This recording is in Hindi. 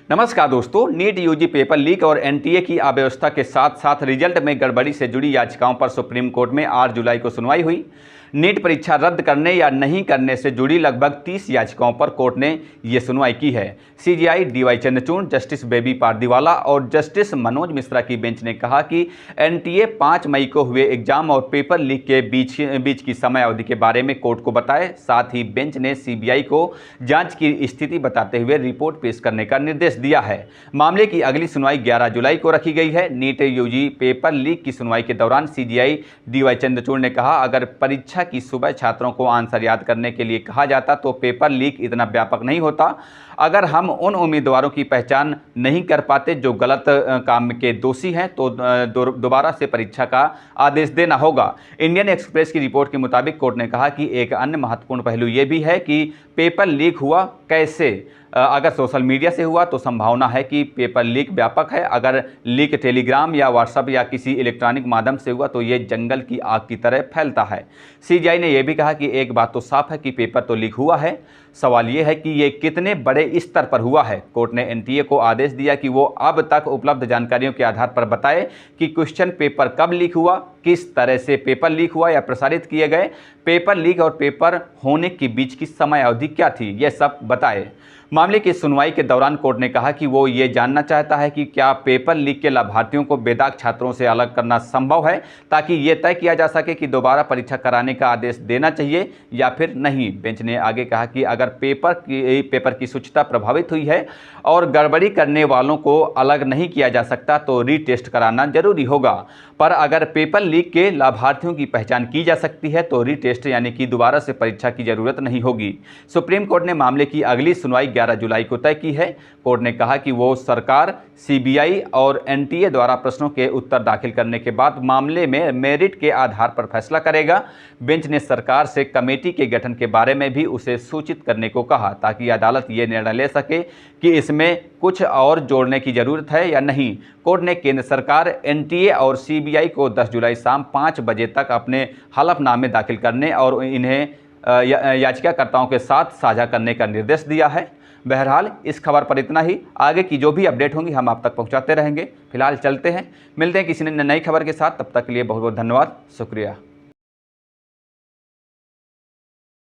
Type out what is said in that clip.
नमस्कार दोस्तों, नीट यूजी पेपर लीक और एनटीए की अव्यवस्था के साथ साथ रिजल्ट में गड़बड़ी से जुड़ी याचिकाओं पर सुप्रीम कोर्ट में 8 जुलाई को सुनवाई हुई। नीट परीक्षा रद्द करने या नहीं करने से जुड़ी लगभग 30 याचिकाओं पर कोर्ट ने ये सुनवाई की है। CJI DY Chandrachud, justice JB Pardiwala और जस्टिस मनोज मिश्रा की बेंच ने कहा कि एनटीए 5 मई को हुए एग्जाम और पेपर लीक के बीच की समय अवधि के बारे में कोर्ट को बताए। साथ ही बेंच ने सीबीआई को जांच की स्थिति बताते हुए रिपोर्ट पेश करने का निर्देश दिया है। मामले की अगली सुनवाई 11 जुलाई को रखी गई है। नीट यूजी पेपर लीक की सुनवाई के दौरान सीजेआई डीवाई चंद्रचूड़ ने कहा, अगर परीक्षा की सुबह छात्रों को आंसर याद करने के लिए कहा जाता तो पेपर लीक इतना व्यापक नहीं होता। अगर हम उन उम्मीदवारों की पहचान नहीं कर पाते जो गलत काम के दोषी हैं तो दोबारा से परीक्षा का आदेश देना होगा। इंडियन एक्सप्रेस की रिपोर्ट के मुताबिक कोर्ट ने कहा कि एक अन्य महत्वपूर्ण पहलू यह भी है कि पेपर लीक हुआ कैसे। अगर सोशल मीडिया से हुआ तो संभावना है कि पेपर लीक व्यापक है। अगर लीक टेलीग्राम या व्हाट्सएप या किसी इलेक्ट्रॉनिक माध्यम से हुआ तो ये जंगल की आग की तरह फैलता है। सीजीआई ने यह भी कहा कि एक बात तो साफ है कि पेपर तो लीक हुआ है, सवाल यह है कि ये कितने बड़े स्तर पर हुआ है। कोर्ट ने एनटीए को आदेश दिया कि वो अब तक उपलब्ध जानकारियों के आधार पर बताए कि क्वेश्चन पेपर कब लीक हुआ, किस तरह से पेपर लीक हुआ या प्रसारित किए गए, पेपर लीक और पेपर होने के बीच की समय अवधि क्या थी, यह सब बताए। मामले की सुनवाई के दौरान कोर्ट ने कहा कि वो ये जानना चाहता है कि क्या पेपर लीक के लाभार्थियों को बेदाग छात्रों से अलग करना संभव है ताकि ये तय किया जा सके कि दोबारा परीक्षा कराने का आदेश देना चाहिए या फिर नहीं। बेंच ने आगे कहा कि अगर पेपर की शुचिता प्रभावित हुई है और गड़बड़ी करने वालों को अलग नहीं किया जा सकता तो रीटेस्ट कराना जरूरी होगा, पर अगर पेपर लीक के लाभार्थियों की पहचान की जा सकती है तो रीटेस्ट यानी कि दोबारा से परीक्षा की जरूरत नहीं होगी। सुप्रीम कोर्ट ने मामले की अगली सुनवाई 11 जुलाई को तय की है। कोर्ट ने कहा कि वो सरकार, सीबीआई और एनटीए द्वारा प्रश्नों के उत्तर दाखिल करने के बाद मामले में मेरिट के आधार पर फैसला करेगा। बेंच ने सरकार से कमेटी के गठन के बारे में भी उसे सूचित करने को कहा ताकि अदालत ये निर्णय ले सके कि इसमें कुछ और जोड़ने की जरूरत है या नहीं। कोर्ट ने केंद्र सरकार, एनटीए और सीबीआई को 10 जुलाई शाम 5 बजे तक अपने हलफनामे दाखिल करने और इन्हें याचिकाकर्ताओं के साथ साझा करने का निर्देश दिया है। बहरहाल इस खबर पर इतना ही। आगे की जो भी अपडेट होंगी हम आप तक पहुंचाते रहेंगे। फिलहाल चलते हैं, मिलते हैं किसी नई खबर के साथ। तब तक के लिए बहुत बहुत धन्यवाद, शुक्रिया।